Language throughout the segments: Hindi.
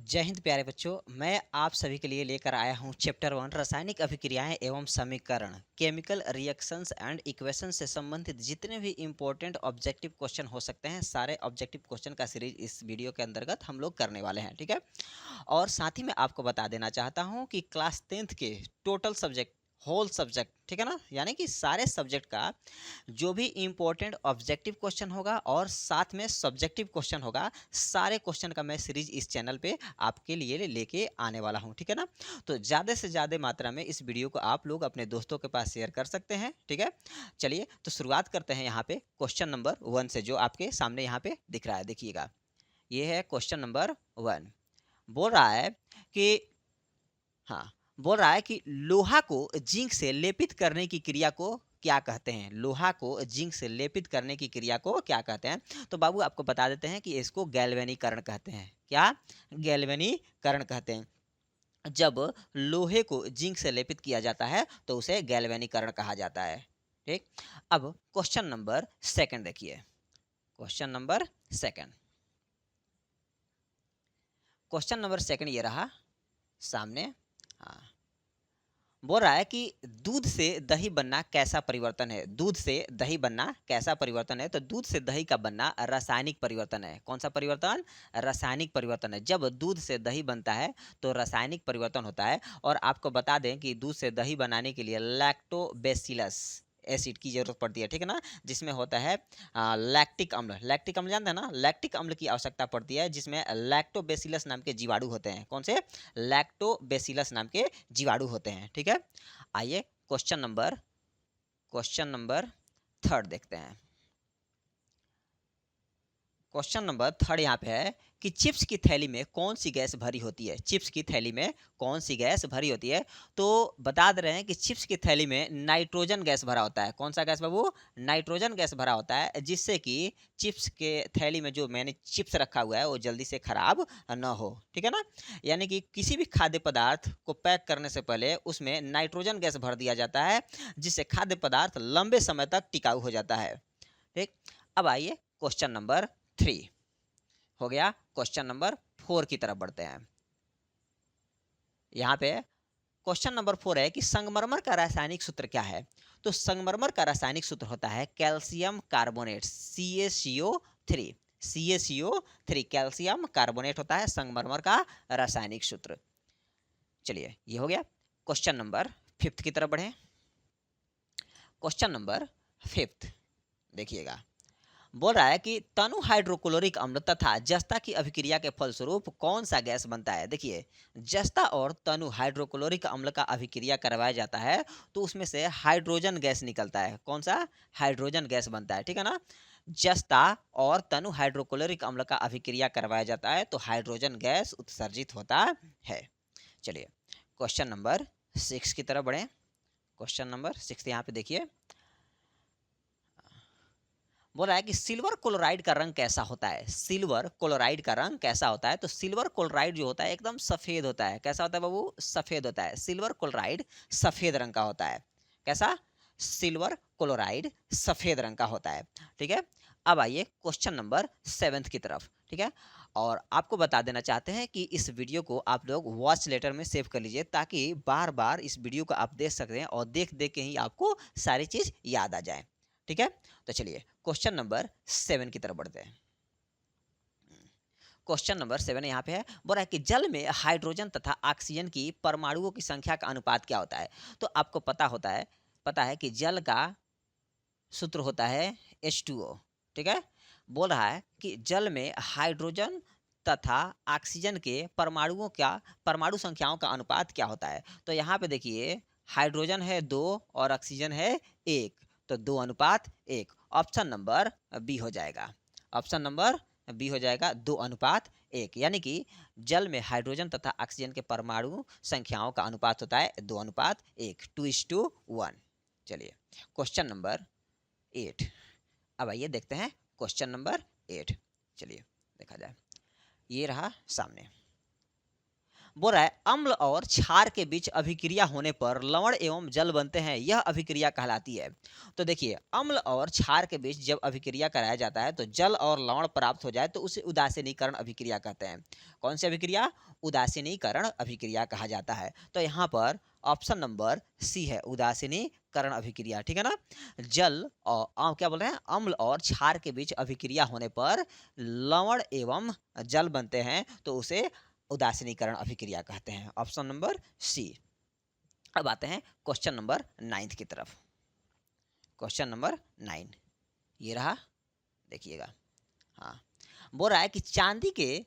जय हिंद प्यारे बच्चों। मैं आप सभी के लिए लेकर आया हूं चैप्टर 1 रासायनिक अभिक्रियाएं एवं समीकरण केमिकल रिएक्शंस एंड इक्वेशन से संबंधित जितने भी इंपॉर्टेंट ऑब्जेक्टिव क्वेश्चन हो सकते हैं, सारे ऑब्जेक्टिव क्वेश्चन का सीरीज इस वीडियो के अंतर्गत हम लोग करने वाले हैं। ठीक है। और साथ ही मैं आपको बता देना चाहता हूं कि क्लास 10th के टोटल सब्जेक्ट, होल सब्जेक्ट, ठीक है ना, यानी कि सारे सब्जेक्ट का जो भी इंपॉर्टेंट ऑब्जेक्टिव क्वेश्चन होगा और साथ में सब्जेक्टिव क्वेश्चन होगा, सारे क्वेश्चन का मैं सीरीज इस चैनल पे आपके लिए लेके आने वाला हूं। ठीक है ना। तो ज़्यादा से ज़्यादा मात्रा में इस वीडियो को आप लोग अपने दोस्तों के पास शेयर कर सकते हैं। ठीक है। चलिए तो शुरुआत करते हैं यहाँ पे क्वेश्चन नंबर 1 से, जो आपके सामने यहाँ पे दिख रहा है। देखिएगा, ये है क्वेश्चन नंबर 1। बोल रहा है कि हाँ, बोल रहा है कि लोहा को जिंक से लेपित करने की क्रिया को क्या कहते हैं। लोहा को जिंक से लेपित करने की क्रिया को क्या कहते हैं। तो बाबू आपको बता देते हैं कि इसको गैल्वेनीकरण कहते हैं। क्या? गैल्वेनीकरण कहते हैं। जब लोहे को जिंक से लेपित किया जाता है तो उसे गैल्वेनीकरण कहा जाता है। ठीक। अब क्वेश्चन नंबर 2 देखिए। क्वेश्चन नंबर 2, क्वेश्चन नंबर 2 ये रहा सामने। हाँ, बोल रहा है कि दूध से दही बनना कैसा परिवर्तन है। दूध से दही बनना कैसा परिवर्तन है। तो दूध से दही का बनना रासायनिक परिवर्तन है। कौन सा परिवर्तन? रासायनिक परिवर्तन है। जब दूध से दही बनता है तो रासायनिक परिवर्तन होता है। और आपको बता दें कि दूध से दही बनाने के लिए लैक्टोबैसिलस एसिड की जरूरत पड़ती है। ठीक है ना, जिसमें होता है लैक्टिक अम्ल। लैक्टिक अम्ल जानते हैं ना, लैक्टिक अम्ल की आवश्यकता पड़ती है, जिसमें लैक्टोबैसिलस नाम के जीवाणु होते हैं। कौन से? लैक्टोबैसिलस नाम के जीवाणु होते हैं। ठीक है। आइए क्वेश्चन नंबर 3 देखते हैं। क्वेश्चन नंबर 3 यहाँ पे है कि चिप्स की थैली में कौन सी गैस भरी होती है। चिप्स की थैली में कौन सी गैस भरी होती है। तो बता दे रहे हैं कि चिप्स की थैली में नाइट्रोजन गैस भरा होता है। कौन सा गैस बाबू? नाइट्रोजन गैस भरा होता है, जिससे कि चिप्स के थैली में जो मैंने चिप्स रखा हुआ है वो जल्दी से खराब न हो। ठीक है ना। यानी कि किसी भी खाद्य पदार्थ को पैक करने से पहले उसमें नाइट्रोजन गैस भर दिया जाता है, जिससे खाद्य पदार्थ लंबे समय तक टिकाऊ हो जाता है। ठीक। अब आइए क्वेश्चन नंबर 3 हो गया। क्वेश्चन नंबर 4 की तरफ बढ़ते हैं। यहाँ पे क्वेश्चन नंबर 4 है कि संगमरमर का रासायनिक सूत्र क्या है। तो संगमरमर का रासायनिक सूत्र होता है calcium carbonate, CaCO3। CaCO3 calcium carbonate होता है संगमरमर का रासायनिक सूत्र। चलिए, ये हो गया। क्वेश्चन नंबर 5 की तरफ बढ़े। क्वेश्चन नंबर 5 देखिएगा, बोल रहा है कि तनु हाइड्रोक्लोरिक अम्ल तथा जस्ता की अभिक्रिया के फलस्वरूप कौन सा गैस बनता है। देखिए, जस्ता और तनु हाइड्रोक्लोरिक अम्ल का अभिक्रिया करवाया जाता है तो उसमें से हाइड्रोजन गैस निकलता है। कौन सा? हाइड्रोजन गैस बनता है। ठीक है ना। जस्ता और तनु हाइड्रोक्लोरिक अम्ल का अभिक्रिया करवाया जाता है तो हाइड्रोजन गैस उत्सर्जित होता है। चलिए क्वेश्चन नंबर 6 की तरफ बढ़े। क्वेश्चन नंबर 6 यहाँ पे देखिए, बोल रहा है कि सिल्वर क्लोराइड का रंग कैसा होता है। सिल्वर क्लोराइड का रंग कैसा होता है। तो सिल्वर क्लोराइड जो होता है एकदम सफेद होता है। कैसा होता है बाबू? सफेद होता है। सिल्वर क्लोराइड सफेद रंग का होता है। कैसा? सिल्वर क्लोराइड सफेद रंग का होता है। ठीक है। अब आइए क्वेश्चन नंबर 7 की तरफ। ठीक है। और आपको बता देना चाहते हैं कि इस वीडियो को आप लोग वॉच लेटर में सेव कर लीजिए, ताकि बार बार इस वीडियो को आप देख सकते हैं और देख देख के ही आपको सारी चीज याद आ जाए। ठीक है। तो चलिए क्वेश्चन नंबर 7 की तरफ बढ़ते हैं। क्वेश्चन नंबर 7 यहाँ पे है, बोल रहा है कि जल में हाइड्रोजन तथा ऑक्सीजन की परमाणुओं की संख्या का अनुपात क्या होता है। तो आपको पता है कि जल का सूत्र होता है H2O। ठीक है। बोल रहा है कि जल में हाइड्रोजन तथा ऑक्सीजन के परमाणु संख्याओं का अनुपात क्या होता है। तो यहाँ पे देखिए, हाइड्रोजन है 2 और ऑक्सीजन है 1, तो 2:1। ऑप्शन नंबर बी हो जाएगा। ऑप्शन नंबर बी हो जाएगा, 2:1। यानी कि जल में हाइड्रोजन तथा ऑक्सीजन के परमाणु संख्याओं का अनुपात होता है 2:1, 2:1। चलिए क्वेश्चन नंबर 8। अब आइए देखते हैं क्वेश्चन नंबर 8। चलिए देखा जाए, ये रहा सामने। बोल रहा है अम्ल और क्षार के बीच अभिक्रिया होने पर लवण एवं जल बनते हैं, यह अभिक्रिया कहलाती है। तो देखिए अम्ल और क्षार के बीच जब अभिक्रिया कराया जाता है तो जल और लवण प्राप्त हो जाए तो उसे उदासीनीकरण अभिक्रिया कहते हैं। कौन सी अभिक्रिया? उदासीनीकरण अभिक्रिया कहा जाता है। तो यहाँ पर ऑप्शन नंबर सी है उदासीनीकरण अभिक्रिया, ठीक है ना। जल और क्या बोल रहे हैं, अम्ल और क्षार के बीच अभिक्रिया होने पर लवण एवं जल बनते हैं तो उसे उदासीनीकरण अभिक्रिया कहते हैं। Option number C. अब आते हैं क्वेश्चन नंबर 9 की तरफ। क्वेश्चन नंबर 9 ये रहा, देखिएगा। हाँ, बोल रहा है कि चांदी के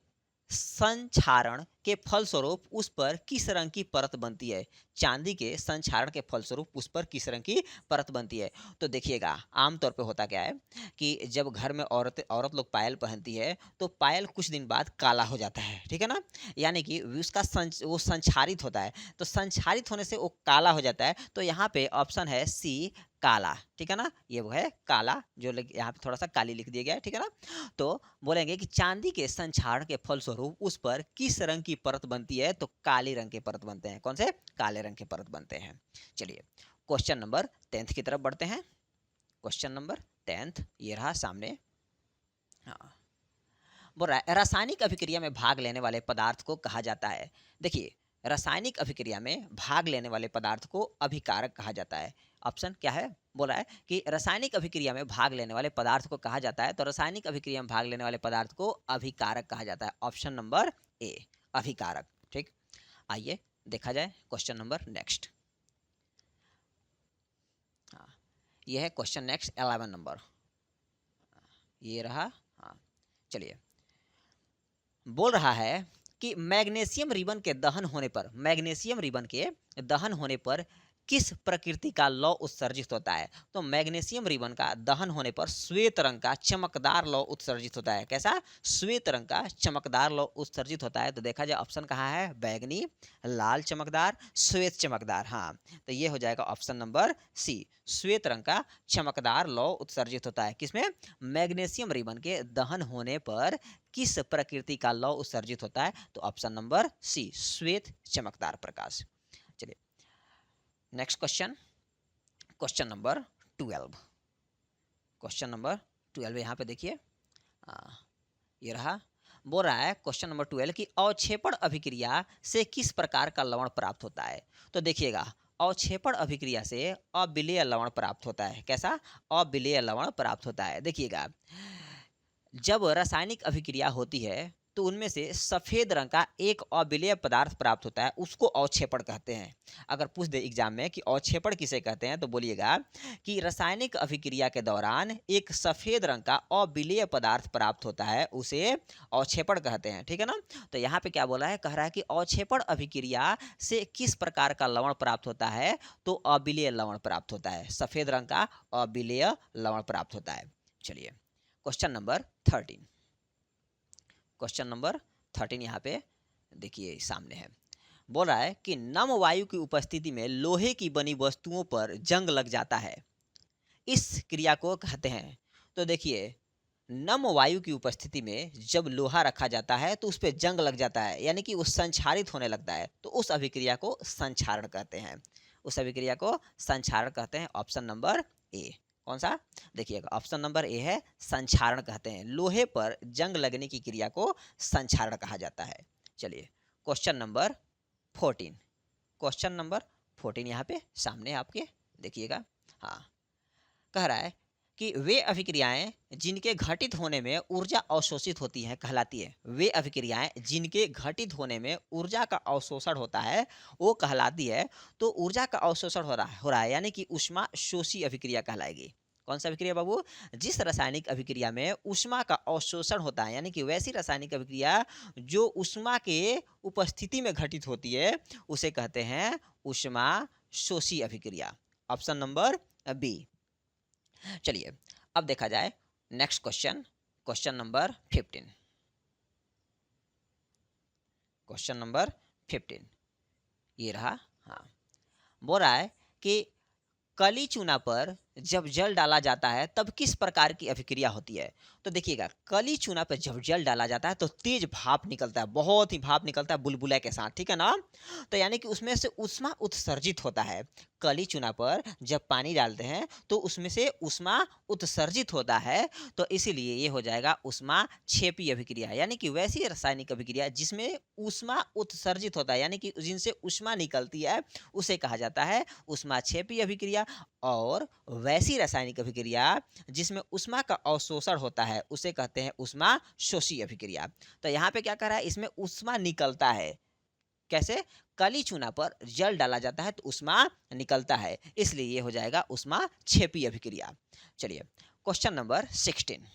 संक्षारण के फलस्वरूप उस पर किस रंग की परत बनती है। चांदी के संक्षारण के फलस्वरूप उस पर किस रंग की परत बनती है। तो देखिएगा आमतौर पे होता क्या है कि जब घर में औरत लोग पायल पहनती है तो पायल कुछ दिन बाद काला हो जाता है, ठीक है ना। यानी कि उसका वो संक्षारित होता है, तो संक्षारित होने से वो काला हो जाता है। तो यहाँ पे ऑप्शन है सी काला, ठीक है ना। ये वो है काला, जो यहाँ पे थोड़ा सा काली लिख दिया गया है, ठीक है ना। तो बोलेंगे कि चांदी के संक्षारण के फलस्वरूप उस पर किस रंग की परत बनती है, तो काले रंग के परत बनते हैं। कौन से? काले रंग के परत बनते हैं। चलिए क्वेश्चन नंबर 10 की तरफ बढ़ते हैं। क्वेश्चन नंबर 10 ये रहा सामने। हाँ, बोल रहा है रासायनिक अभिक्रिया में भाग लेने वाले पदार्थ को कहा जाता है। देखिए रासायनिक अभिक्रिया में भाग लेने वाले पदार्थ को अभिकारक कहा जाता है। ऑप्शन क्या है? बोला है कि रासायनिक अभिक्रिया में भाग लेने वाले पदार्थ को कहा जाता है, तो रासायनिक अभिक्रिया में भाग लेने वाले पदार्थ को अभिकारक कहा जाता है। ऑप्शन नंबर ए अभिकारक, ठीक। आइए देखा जाए क्वेश्चन नंबर नेक्स्ट। हाँ, ये है क्वेश्चन नेक्स्ट 11 नंबर, ये रहा। हाँ, चलिए बोल रहा है कि मैग्नीशियम रिबन के दहन होने पर, मैग्नीशियम रिबन के दहन होने पर किस प्रकृति का लौ उत्सर्जित होता है। तो मैग्नीशियम रिबन का दहन होने पर श्वेत रंग का चमकदार लौ उत्सर्जित होता है। कैसा? श्वेत रंग का चमकदार लौ उत्सर्जित होता है। तो देखा जाए ऑप्शन कहाँ है, बैगनी, लाल चमकदार, श्वेत चमकदार। हाँ, तो ये हो जाएगा ऑप्शन नंबर सी, श्वेत रंग का चमकदार लौ उत्सर्जित होता है। किसमें? मैग्नीशियम रिबन के दहन होने पर किस प्रकृति का लौ उत्सर्जित होता है, तो ऑप्शन नंबर सी, श्वेत चमकदार प्रकाश। चलिए next question, question number 12। Question number 12 यहाँ पे देखिए, ये रहा। बोल रहा है क्वेश्चन नंबर 12 कि अवक्षेपण अभिक्रिया से किस प्रकार का लवण प्राप्त होता है। तो देखिएगा अवक्षेपण अभिक्रिया से अविलेय लवण प्राप्त होता है। कैसा? अविलेय लवण प्राप्त होता है। देखिएगा जब रासायनिक अभिक्रिया होती है तो उनमें से सफेद रंग का एक अविलेय पदार्थ प्राप्त होता है, उसको अवक्षेपण कहते हैं। अगर पूछ दे एग्जाम में कि अवक्षेपण किसे कहते हैं, तो बोलिएगा कि रासायनिक अभिक्रिया के दौरान एक सफेद रंग का अविलेय पदार्थ प्राप्त होता है, उसे अवक्षेपण कहते हैं, ठीक है ना। तो यहाँ पे क्या बोला है, कह रहा है कि अवक्षेपण अभिक्रिया से किस प्रकार का लवण प्राप्त होता है, तो अविलेय लवण प्राप्त होता है, सफेद रंग का अविलेय लवण प्राप्त होता है। चलिए क्वेश्चन नंबर 13। क्वेश्चन नंबर 13 यहाँ पे देखिए सामने है। बोल रहा है कि नम वायु की उपस्थिति में लोहे की बनी वस्तुओं पर जंग लग जाता है, इस क्रिया को कहते हैं। तो देखिए नम वायु की उपस्थिति में जब लोहा रखा जाता है तो उस पर जंग लग जाता है, यानी कि वो संक्षारित होने लगता है, तो उस अभिक्रिया को संक्षारण कहते हैं। उस अभिक्रिया को संक्षारण कहते हैं। Option number A. कौन सा? देखिएगा ऑप्शन नंबर ए है संक्षारण कहते हैं। लोहे पर जंग लगने की क्रिया को संक्षारण कहा जाता है। चलिए क्वेश्चन नंबर 14। क्वेश्चन नंबर 14 यहाँ पे सामने आपके देखिएगा। हाँ, कह रहा है कि वे अभिक्रियाएं जिनके घटित होने में ऊर्जा अवशोषित होती हैं कहलाती है। वे अभिक्रियाएं जिनके घटित होने में ऊर्जा का अवशोषण होता है वो कहलाती है। तो ऊर्जा का अवशोषण हो रहा है यानी कि ऊष्मा शोषी अभिक्रिया कहलाएगी। कौन सा अभिक्रिया बाबू? जिस रासायनिक अभिक्रिया में ऊष्मा का अवशोषण होता है, यानी कि वैसी रासायनिक अभिक्रिया जो ऊष्मा के उपस्थिति में घटित होती है उसे कहते हैं ऊष्मा शोषी अभिक्रिया। Option number B. चलिए अब देखा जाए next question, question number 15। Question number 15 ये रहा। हाँ, बोल रहा है कि कली चूना पर जब जल डाला जाता है तब किस प्रकार की अभिक्रिया होती है? तो देखिएगा, कली चूना पे जब जल डाला जाता है तो तेज भाप निकलता है, बहुत ही भाप निकलता है बुलबुला के साथ, ठीक है ना? तो यानी कि उसमें से ऊष्मा उत्सर्जित होता है। कली चूना पर जब पानी डालते हैं तो उसमें से ऊष्मा उत्सर्जित होता है, तो इसीलिए ये हो जाएगा ऊष्माक्षेपी अभिक्रिया, यानी कि वैसी रासायनिक अभिक्रिया जिसमें ऊष्मा उत्सर्जित होता है, यानी कि जिनसे ऊष्मा निकलती है, उसे कहा जाता है ऊष्माक्षेपी अभिक्रिया। और वैसी रासायनिक अभिक्रिया जिसमें ऊष्मा का अवशोषण होता है, उसे कहते हैं ऊष्मा शोषी अभिक्रिया। तो यहाँ पे क्या कह रहा है, इसमें ऊष्मा निकलता है। कैसे? कली चूना पर जल डाला जाता है तो ऊष्मा निकलता है, इसलिए ये हो जाएगा ऊष्मा क्षेपी अभिक्रिया। चलिए क्वेश्चन नंबर 16।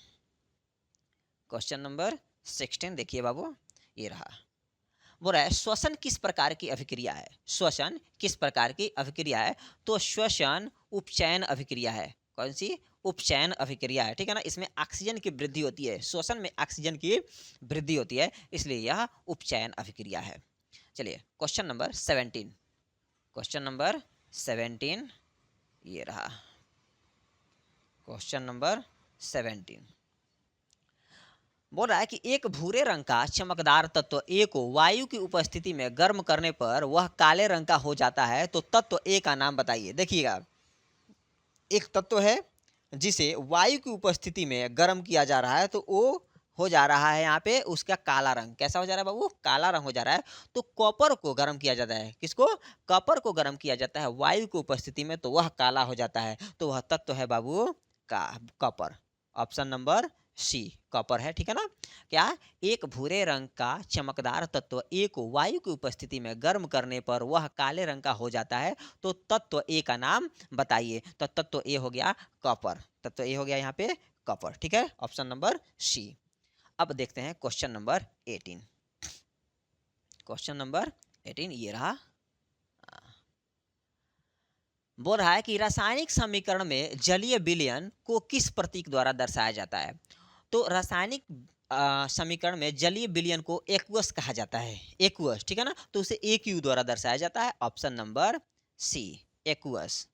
क्वेश्चन नंबर 16 देखिए बाबू, ये रहा। बोल रहा है श्वसन किस प्रकार की अभिक्रिया है? श्वसन किस प्रकार की अभिक्रिया है? तो श्वसन उपचयन अभिक्रिया है। कौन सी? उपचयन अभिक्रिया है, ठीक है ना? इसमें ऑक्सीजन की वृद्धि होती है, श्वसन में ऑक्सीजन की वृद्धि होती है, इसलिए यह उपचयन अभिक्रिया है। चलिए क्वेश्चन नंबर 17। क्वेश्चन नंबर 17 ये रहा। क्वेश्चन नंबर 17 बोल रहा है कि एक भूरे रंग का चमकदार तत्व ए को वायु की उपस्थिति में गर्म करने पर वह काले रंग का हो जाता है, तो तत्व ए का नाम बताइए। देखिएगा, एक तत्व है जिसे वायु की उपस्थिति में गर्म किया जा रहा है, तो वो हो जा रहा है यहाँ पे उसका काला रंग। कैसा हो जा रहा है बाबू? काला रंग हो जा रहा है। तो कॉपर को गर्म किया जाता है। किसको? कॉपर को गर्म किया जाता है वायु की उपस्थिति में, तो वह काला हो जाता है। तो वह तत्व है बाबू का copper. Option number C copper है, ठीक है ना? क्या? एक भूरे रंग का चमकदार तत्व ए को वायु की उपस्थिति में गर्म करने पर वह काले रंग का हो जाता है, तो तत्व ए का नाम बताइए। तो तत्व ए हो गया कॉपर। तत्व ए हो गया यहाँ पे कॉपर, ठीक है? Option number C. अब देखते हैं क्वेश्चन नंबर 18। क्वेश्चन नंबर 18 ये रहा। बोल रहा है कि रासायनिक समीकरण में जलीय विलयन को किस प्रतीक द्वारा दर्शाया जाता है? तो रासायनिक समीकरण में जलीय विलयन को एक्वस कहा जाता है। एक्वस, ठीक है ना? तो उसे AQ द्वारा दर्शाया जाता है। Option number C aqueous.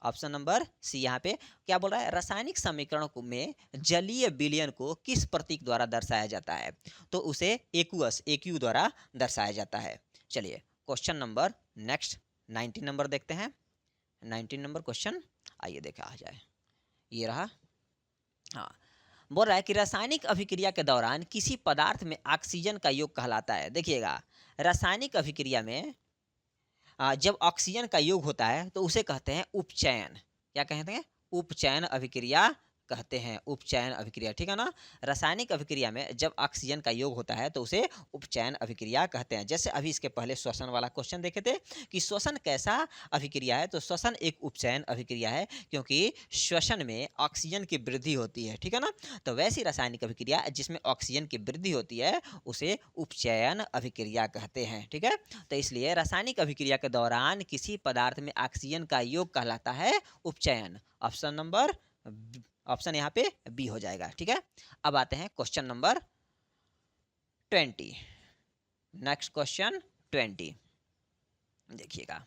Option number C यहाँ पे क्या बोल रहा है? रासायनिक समीकरण में जलीय विलयन को किस प्रतीक द्वारा दर्शाया जाता है? तो उसे एक्वस AQ द्वारा दर्शाया जाता है। चलिए क्वेश्चन नंबर नेक्स्ट 19 नंबर देखते हैं। 19 नंबर क्वेश्चन आइए देखा आ जाए, ये रहा। हाँ, बोल रहा है कि रासायनिक अभिक्रिया के दौरान किसी पदार्थ में ऑक्सीजन का योग कहलाता है। देखिएगा, रासायनिक अभिक्रिया में जब ऑक्सीजन का योग होता है तो उसे कहते हैं उपचयन। क्या कहते हैं? उपचयन अभिक्रिया कहते हैं। उपचयन अभिक्रिया, ठीक है ना? रासायनिक अभिक्रिया में जब ऑक्सीजन का योग होता है तो उसे उपचयन अभिक्रिया कहते हैं। जैसे अभी इसके पहले श्वसन वाला क्वेश्चन देखे थे कि श्वसन कैसा अभिक्रिया है, तो श्वसन एक उपचयन अभिक्रिया है, क्योंकि श्वसन में ऑक्सीजन की वृद्धि होती है, ठीक है ना? तो वैसी रासायनिक अभिक्रिया जिसमें ऑक्सीजन की वृद्धि होती है उसे उपचयन अभिक्रिया कहते हैं, ठीक है? तो इसलिए रासायनिक अभिक्रिया के दौरान किसी पदार्थ में ऑक्सीजन का योग कहलाता है उपचयन। ऑप्शन नंबर ऑप्शन यहाँ पे बी हो जाएगा, ठीक है? अब आते हैं क्वेश्चन नंबर 20। नेक्स्ट क्वेश्चन 20 देखिएगा।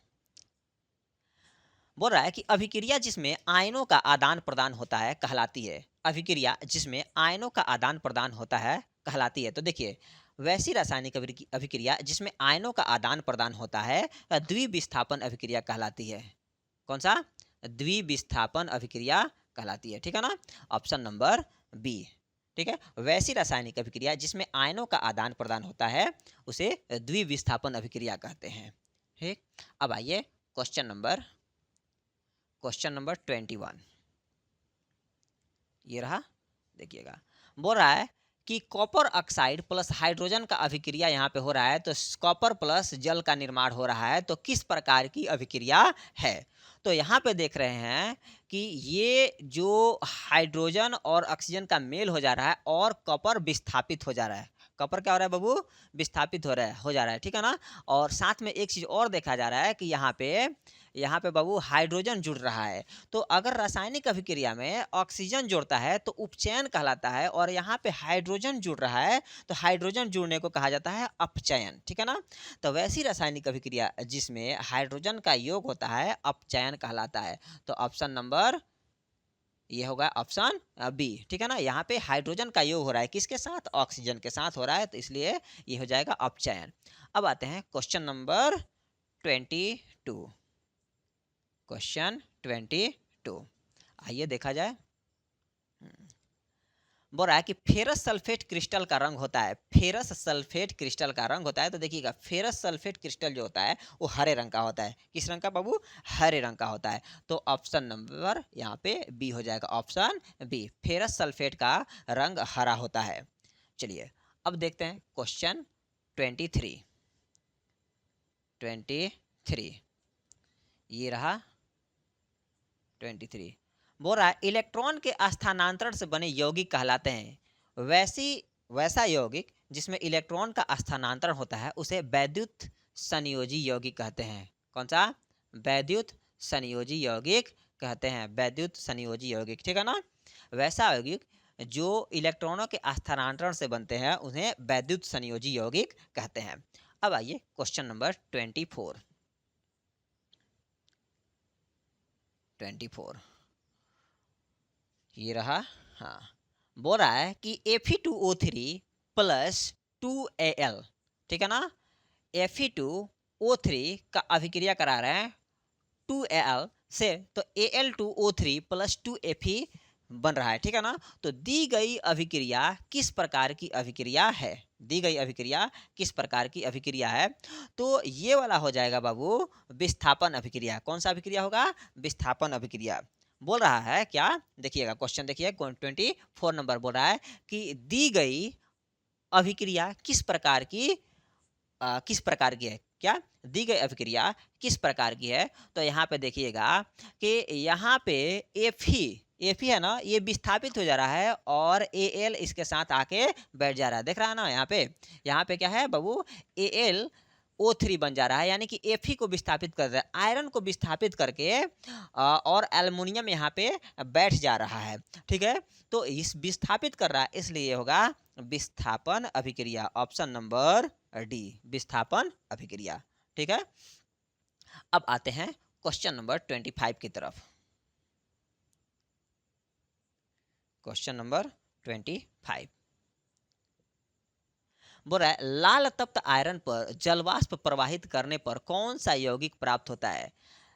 बोल रहा है कि अभिक्रिया जिसमें आयनों का आदान प्रदान होता है कहलाती है। अभिक्रिया जिसमें आयनों का आदान प्रदान होता है कहलाती है। तो देखिए, वैसी रासायनिक अभिक्रिया जिसमें आयनों का आदान प्रदान होता है द्विविस्थापन अभिक्रिया कहलाती है। कौन सा? द्विविस्थापन अभिक्रिया कहलाती है, ठीक है ना? ऑप्शन नंबर बी, ठीक है? वैसी रासायनिक अभिक्रिया जिसमें आयनों का आदान प्रदान होता है उसे द्विविस्थापन अभिक्रिया कहते हैं, ठीक? अब आइए क्वेश्चन नंबर 21 ये रहा। देखिएगा, बोल रहा है कि कॉपर ऑक्साइड प्लस हाइड्रोजन का अभिक्रिया यहाँ पे हो रहा है, तो कॉपर प्लस जल का निर्माण हो रहा है, तो किस प्रकार की अभिक्रिया है? तो यहाँ पे देख रहे हैं कि ये जो हाइड्रोजन और ऑक्सीजन का मेल हो जा रहा है और कॉपर विस्थापित हो जा रहा है। कॉपर क्या हो रहा है बाबू? विस्थापित हो जा रहा है, ठीक है ना? और साथ में एक चीज़ और देखा जा रहा है कि यहाँ पे बाबू हाइड्रोजन जुड़ रहा है। तो अगर रासायनिक अभिक्रिया में ऑक्सीजन जुड़ता है तो उपचयन कहलाता है, और यहाँ पे हाइड्रोजन जुड़ रहा है तो हाइड्रोजन जुड़ने को कहा जाता है अपचयन, ठीक है ना? तो वैसी रासायनिक अभिक्रिया जिसमें हाइड्रोजन का योग होता है अपचयन कहलाता है। तो ऑप्शन नंबर ये होगा ऑप्शन बी, ठीक है ना। यहाँ पे हाइड्रोजन का योग हो रहा है किसके साथ, ऑक्सीजन के साथ हो रहा है, तो इसलिए ये हो जाएगा अपचयन। अब आते हैं क्वेश्चन नंबर 22। क्वेश्चन 22 आइए देखा जाए। बोल रहा है कि फेरस सल्फेट क्रिस्टल का रंग होता है, फेरस सल्फेट क्रिस्टल का रंग होता है, तो देखिएगा फेरस सल्फेट क्रिस्टल जो होता है वो हरे रंग का होता है। किस रंग का बाबू, हरे रंग का होता है। तो ऑप्शन नंबर यहाँ पे बी हो जाएगा, ऑप्शन बी, फेरस सल्फेट का रंग हरा होता है। चलिए अब देखते हैं क्वेश्चन 23। 23 ये रहा 23। बोल रहा है इलेक्ट्रॉन के स्थानांतरण से बने यौगिक कहलाते हैं। वैसा यौगिक जिसमें इलेक्ट्रॉन का स्थानांतरण होता है उसे वैद्युत संयोजी यौगिक कहते हैं। कौन सा, वैद्युत संयोजी यौगिक कहते हैं, वैद्युत संयोजी यौगिक, ठीक है ना। वैसा यौगिक जो इलेक्ट्रॉनों के स्थानांतरण से बनते हैं उन्हें वैद्युत संयोजी यौगिक कहते हैं। अब आइए क्वेश्चन नंबर 24। ये रहा। हाँ, बोल रहा है कि Fe2O3 प्लस 2Al, ठीक है ना। Fe2O3 का अभिक्रिया करा रहे हैं 2Al से, तो Al2O3 प्लस 2Fe बन रहा है, ठीक है ना। तो दी गई अभिक्रिया किस प्रकार की अभिक्रिया है, दी गई अभिक्रिया किस प्रकार की अभिक्रिया है, तो ये वाला हो जाएगा बाबू विस्थापन अभिक्रिया। कौन सा अभिक्रिया होगा, विस्थापन अभिक्रिया। बोल रहा है क्या, देखिएगा क्वेश्चन देखिए 24 नंबर बोल रहा है कि दी गई अभिक्रिया किस प्रकार की किस प्रकार की है, क्या दी गई अभिक्रिया किस प्रकार की है। तो यहाँ पे देखिएगा कि यहाँ पे एफी है ना, ये विस्थापित हो जा रहा है और एल इसके साथ आके बैठ जा रहा है, देख रहा है ना। यहाँ पे क्या है बाबू, एल O3 बन जा रहा है, यानी कि Fe को विस्थापित कर रहा है, आयरन को विस्थापित करके और एल्युमिनियम यहाँ पे बैठ जा रहा है, ठीक है। तो इस विस्थापित कर रहा है, इसलिए होगा विस्थापन अभिक्रिया, ऑप्शन नंबर डी, विस्थापन अभिक्रिया, ठीक है। अब आते हैं क्वेश्चन नंबर 25 की तरफ। क्वेश्चन नंबर 25 बोल रहा है लाल तप्त आयरन पर जलवाष्प प्रवाहित करने पर कौन सा यौगिक प्राप्त होता है।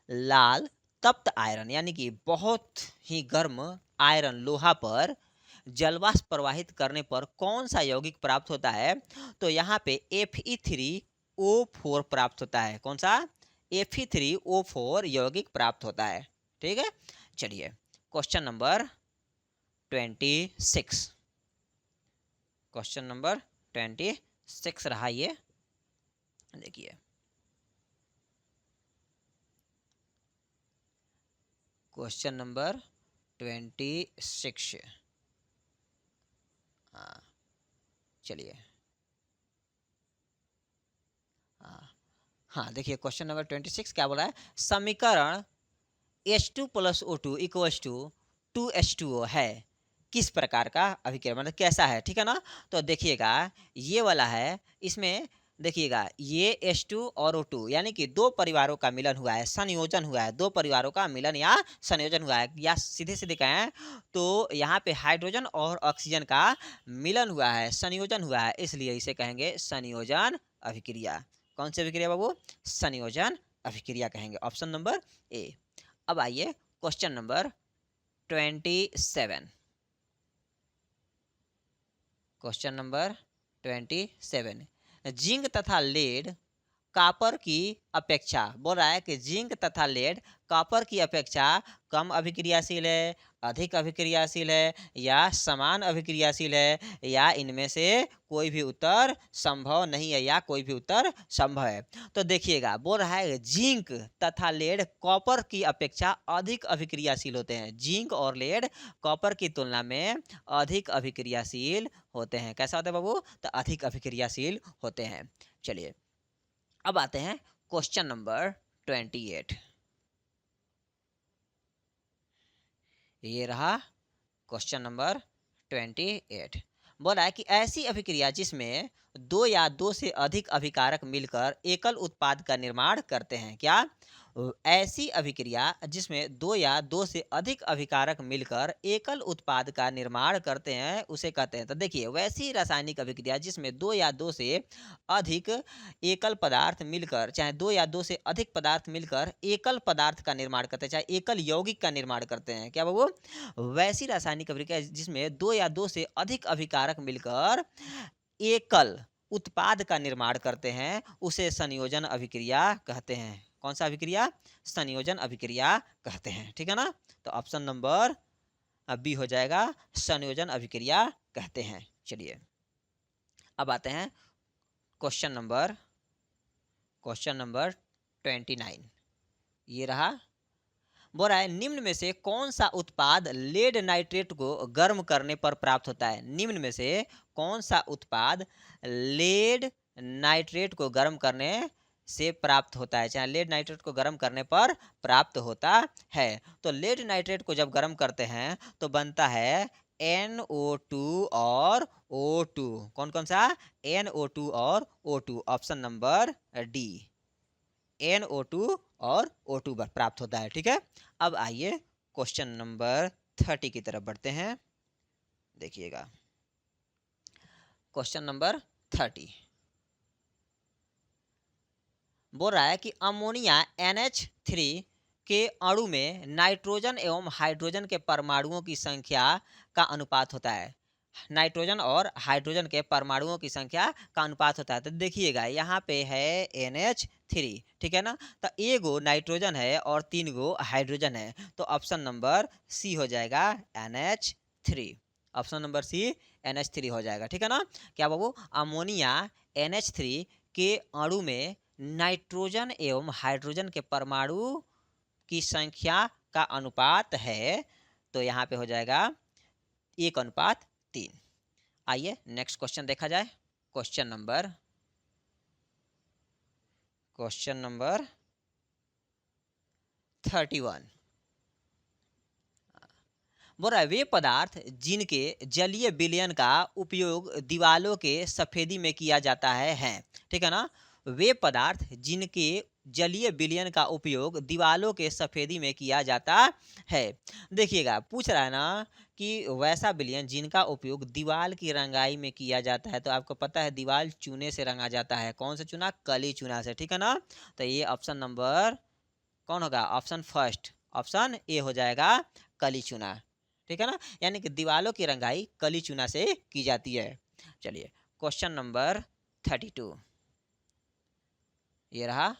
लाल तप्त आयरन यानी कि बहुत ही गर्म आयरन लोहा पर जलवाष्प प्रवाहित करने पर कौन सा यौगिक प्राप्त होता है। तो यहाँ पे Fe3O4 प्राप्त होता है। कौन सा, Fe3O4 यौगिक प्राप्त होता है, ठीक है। चलिए क्वेश्चन नंबर 26। क्वेश्चन नंबर 26 रहा ये, देखिए क्वेश्चन नंबर 26। हाँ चलिए, हाँ देखिए क्वेश्चन नंबर 26 क्या बोला है, समीकरण H2+O2 इक्वल्स टू 2H2O है, किस प्रकार का अभिक्रिया, मतलब कैसा है, ठीक है ना। तो देखिएगा ये वाला है, इसमें देखिएगा ये H2 और O2 यानी कि दो परिवारों का मिलन हुआ है, संयोजन हुआ है, दो परिवारों का मिलन या संयोजन हुआ है, या सीधे सीधे कहें तो यहाँ पे हाइड्रोजन और ऑक्सीजन का मिलन हुआ है, संयोजन हुआ है, इसलिए इसे कहेंगे संयोजन अभिक्रिया। कौन सी अभिक्रिया बाबू, संयोजन अभिक्रिया कहेंगे, ऑप्शन नंबर ए। अब आइए question number 27। Question number 27, zinc तथा लेड कॉपर की अपेक्षा, बोल रहा है कि जिंक तथा लेड कॉपर की अपेक्षा कम अभिक्रियाशील है, अधिक अभिक्रियाशील है, या समान अभिक्रियाशील है, या इनमें से कोई भी उत्तर संभव नहीं है, या कोई भी उत्तर संभव है। तो देखिएगा बोल रहा है जिंक तथा लेड कॉपर की अपेक्षा अधिक अभिक्रियाशील होते हैं, जिंक और लेड कॉपर की तुलना में अधिक अभिक्रियाशील होते हैं। कैसा होता है बाबू, तो अधिक अभिक्रियाशील होते हैं। चलिए अब आते हैं क्वेश्चन नंबर 28। ये रहा क्वेश्चन नंबर 28। बोला है कि ऐसी अभिक्रिया जिसमें दो या दो से अधिक अभिकारक मिलकर एकल उत्पाद का निर्माण करते हैं, क्या ऐसी अभिक्रिया जिसमें दो या दो से अधिक अभिकारक मिलकर एकल उत्पाद का निर्माण करते हैं उसे कहते हैं। तो देखिए, वैसी रासायनिक अभिक्रिया जिसमें दो या दो से अधिक एकल पदार्थ मिलकर, चाहे दो या दो से अधिक पदार्थ मिलकर एकल पदार्थ का निर्माण करते हैं, चाहे एकल यौगिक का निर्माण करते हैं, क्या बाबू? वैसी रासायनिक अभिक्रिया जिसमें दो या दो से अधिक अभिकारक मिलकर एकल उत्पाद का निर्माण करते हैं उसे संयोजन अभिक्रिया कहते हैं। कौन सा अभिक्रिया? संयोजन अभिक्रिया कहते हैं। ठीक है ना? तो ऑप्शन नंबर बी हो जाएगा, संयोजन अभिक्रिया कहते हैं। चलिए अब आते हैं क्वेश्चन नंबर 29। ये रहा। बोल रहा है निम्न में से कौन सा उत्पाद लेड नाइट्रेट को गर्म करने पर प्राप्त होता है? निम्न में से कौन सा उत्पाद लेड नाइट्रेट को गर्म करने से प्राप्त होता है, चाहे लेड नाइट्रेट को गर्म करने पर प्राप्त होता है? तो लेड नाइट्रेट को जब गर्म करते हैं तो बनता है NO2 और O2। कौन कौन सा? NO2 और O2। Option number D, NO2 और O2 प्राप्त होता है। ठीक है, अब आइए क्वेश्चन नंबर 30 की तरफ बढ़ते हैं। देखिएगा क्वेश्चन नंबर 30 बोल रहा है कि अमोनिया NH3 के अणु में नाइट्रोजन एवं हाइड्रोजन के परमाणुओं की संख्या का अनुपात होता है। नाइट्रोजन और हाइड्रोजन के परमाणुओं की संख्या का अनुपात होता है। तो देखिएगा यहाँ पे है NH3, ठीक है ना? तो एगो नाइट्रोजन है और 3 गो हाइड्रोजन है, तो ऑप्शन नंबर सी हो जाएगा NH3। ऑप्शन नंबर सी NH3 हो जाएगा। ठीक है ना? क्या बाबू? अमोनिया NH3 के अणु में नाइट्रोजन एवं हाइड्रोजन के परमाणु की संख्या का अनुपात है, तो यहाँ पे हो जाएगा 1:3। आइए नेक्स्ट क्वेश्चन देखा जाए। क्वेश्चन नंबर 31 बोल रहा है वे पदार्थ जिनके जलीय विलयन का उपयोग दीवालों के सफेदी में किया जाता है हैं। ठीक है ना? वे पदार्थ जिनके जलीय विलयन का उपयोग दीवालों के सफेदी में किया जाता है। देखिएगा पूछ रहा है ना कि वैसा विलयन जिनका उपयोग दीवाल की रंगाई में किया जाता है। तो आपको पता है दीवाल चूने से रंगा जाता है। कौन से चूना? कली चूना से। ठीक है ना? तो ये ऑप्शन नंबर कौन होगा? ऑप्शन फर्स्ट, ऑप्शन ए हो जाएगा, कली चूना। ठीक है ना? यानी कि दीवालों की रंगाई कली चूना से की जाती है। चलिए क्वेश्चन नंबर 32, ये रहा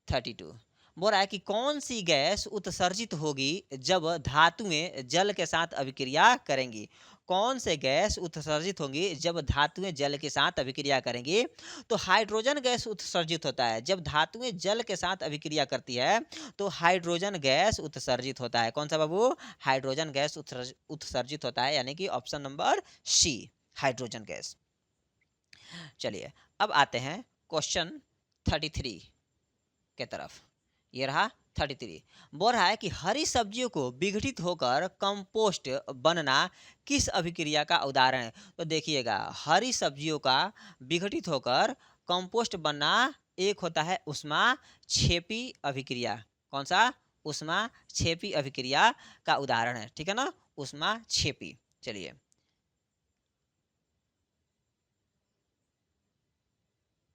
32। बोल रहा है कि कौन सी गैस उत्सर्जित होगी जब धातुएं जल के साथ अभिक्रिया करेंगी? कौन से गैस उत्सर्जित होंगी जब धातुएं जल के साथ अभिक्रिया करेंगी? तो हाइड्रोजन गैस उत्सर्जित होता है जब धातुएं जल के साथ अभिक्रिया करती है, तो हाइड्रोजन गैस उत्सर्जित होता है। कौन सा बाबू? हाइड्रोजन गैस उत्सर्जित होता है, यानी कि option number C, hydrogen gas. चलिए अब आते हैं क्वेश्चन 33 के तरफ। ये रहा 33। बोल रहा है कि हरी सब्जियों को विघटित होकर कंपोस्ट बनना किस अभिक्रिया का उदाहरण है? तो देखिएगा हरी सब्जियों का विघटित होकर कंपोस्ट बनना एक होता है उष्मा क्षेपी अभिक्रिया। कौन सा? उष्मा क्षेपी अभिक्रिया का उदाहरण है। ठीक है ना? उष्मा क्षेपी। चलिए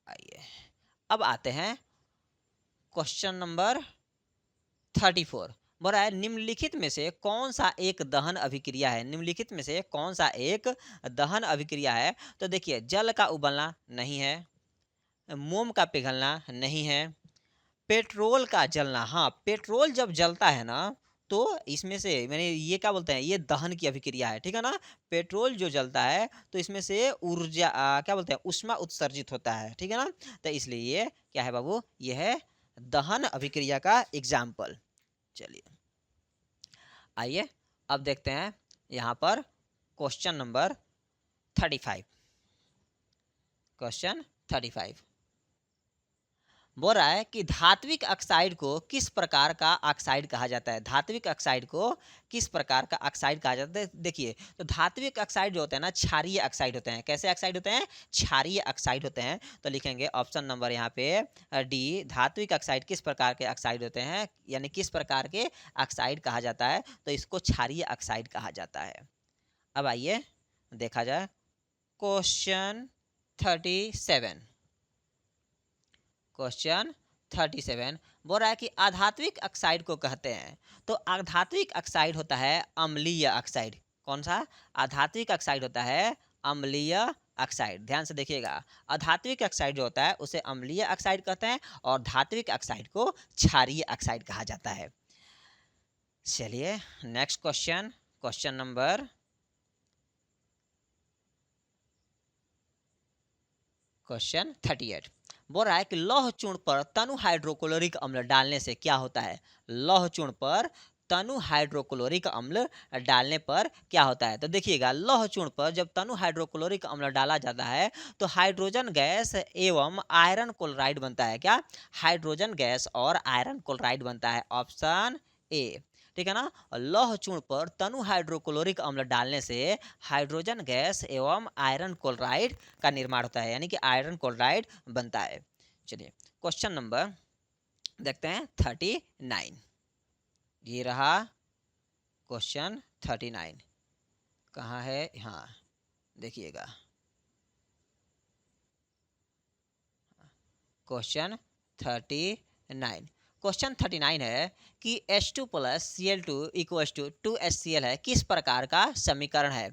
आइए अब आते हैं क्वेश्चन नंबर 34। बोल रहा है निम्नलिखित में से कौन सा एक दहन अभिक्रिया है? निम्नलिखित में से कौन सा एक दहन अभिक्रिया है? तो देखिए जल का उबलना नहीं है, मोम का पिघलना नहीं है, पेट्रोल का जलना। हाँ, पेट्रोल जब जलता है ना तो इसमें से मैंने ये क्या बोलते हैं, ये दहन की अभिक्रिया है। ठीक है ना? पेट्रोल जो जलता है तो इसमें से ऊर्जा क्या बोलते हैं, उष्मा उत्सर्जित होता है। ठीक है ना? तो इसलिए ये क्या है बाबू? ये है दहन अभिक्रिया का एग्जाम्पल। चलिए आइए अब देखते हैं यहाँ पर क्वेश्चन नंबर 35। क्वेश्चन 35 बोल रहा है कि धात्विक ऑक्साइड को किस प्रकार का ऑक्साइड कहा जाता है। धात्विक ऑक्साइड को किस प्रकार का ऑक्साइड कहा जाता है। देखिए, तो धात्विक ऑक्साइड जो होते हैं ना, क्षारीय ऑक्साइड होते हैं। कैसे ऑक्साइड होते हैं? क्षारीय ऑक्साइड होते हैं। तो लिखेंगे ऑप्शन नंबर यहाँ पे डी, धात्विक ऑक्साइड किस प्रकार के ऑक्साइड होते हैं, यानी किस प्रकार के ऑक्साइड कहा जाता है, तो इसको क्षारीय ऑक्साइड कहा जाता है। अब आइए देखा जाए क्वेश्चन 37। क्वेश्चन 37 बोल रहा है कि आधात्विक ऑक्साइड को कहते हैं। तो आधात्विक ऑक्साइड होता है अम्लीय ऑक्साइड। कौन सा? आधात्विक ऑक्साइड होता है अम्लीय ऑक्साइड। ध्यान से देखिएगा, आधात्विक ऑक्साइड जो होता है उसे अम्लीय ऑक्साइड कहते हैं और धात्विक ऑक्साइड को क्षारीय ऑक्साइड कहा जाता है। चलिए next question, question number question 38 बोल रहा है कि लौह चूर्ण पर तनु हाइड्रोक्लोरिक अम्ल डालने से क्या होता है। लौह चूर्ण पर तनु हाइड्रोक्लोरिक अम्ल डालने पर क्या होता है। तो देखिएगा, लौह चूर्ण पर जब तनु हाइड्रोक्लोरिक अम्ल डाला जाता है तो हाइड्रोजन गैस एवं आयरन क्लोराइड बनता है। क्या? हाइड्रोजन गैस और आयरन क्लोराइड बनता है। ऑप्शन ए, ठीक है ना। और लौह चूर्ण पर तनु हाइड्रोक्लोरिक अम्ल डालने से हाइड्रोजन गैस एवं आयरन क्लोराइड का निर्माण होता है, यानी कि आयरन क्लोराइड बनता है। चलिए क्वेश्चन नंबर देखते हैं 39। ये रहा क्वेश्चन 39। कहाँ है? हाँ देखिएगा, क्वेश्चन 39। क्वेश्चन 39 है कि H2 plus Cl2 equals to 2HCl है, किस प्रकार का समीकरण है।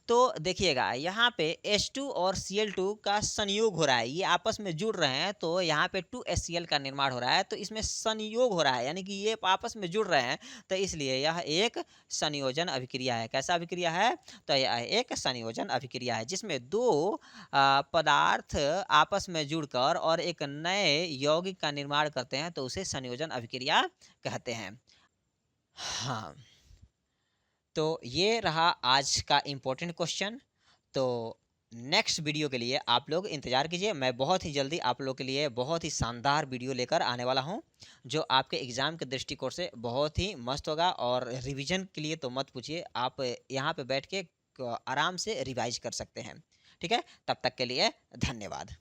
तो देखिएगा, यहाँ पे H2 और Cl2 का संयोग हो रहा है, ये आपस में जुड़ रहे हैं, तो यहाँ पे 2HCl का निर्माण हो रहा है। तो इसमें संयोग हो रहा है, यानी कि ये आपस में जुड़ रहे हैं, तो इसलिए यह एक संयोजन अभिक्रिया है। कैसा अभिक्रिया है? तो यह एक संयोजन अभिक्रिया है जिसमें दो पदार्थ आपस में जुड़कर और एक नए यौगिक का निर्माण करते हैं, तो उसे संयोजन अभिक्रिया कहते हैं। हाँ, तो ये रहा आज का इम्पोर्टेंट क्वेश्चन। तो नेक्स्ट वीडियो के लिए आप लोग इंतज़ार कीजिए, मैं बहुत ही जल्दी आप लोग के लिए बहुत ही शानदार वीडियो लेकर आने वाला हूं, जो आपके एग्ज़ाम के दृष्टिकोण से बहुत ही मस्त होगा। और रिवीजन के लिए तो मत पूछिए, आप यहाँ पे बैठ के आराम से रिवाइज कर सकते हैं। ठीक है, तब तक के लिए धन्यवाद।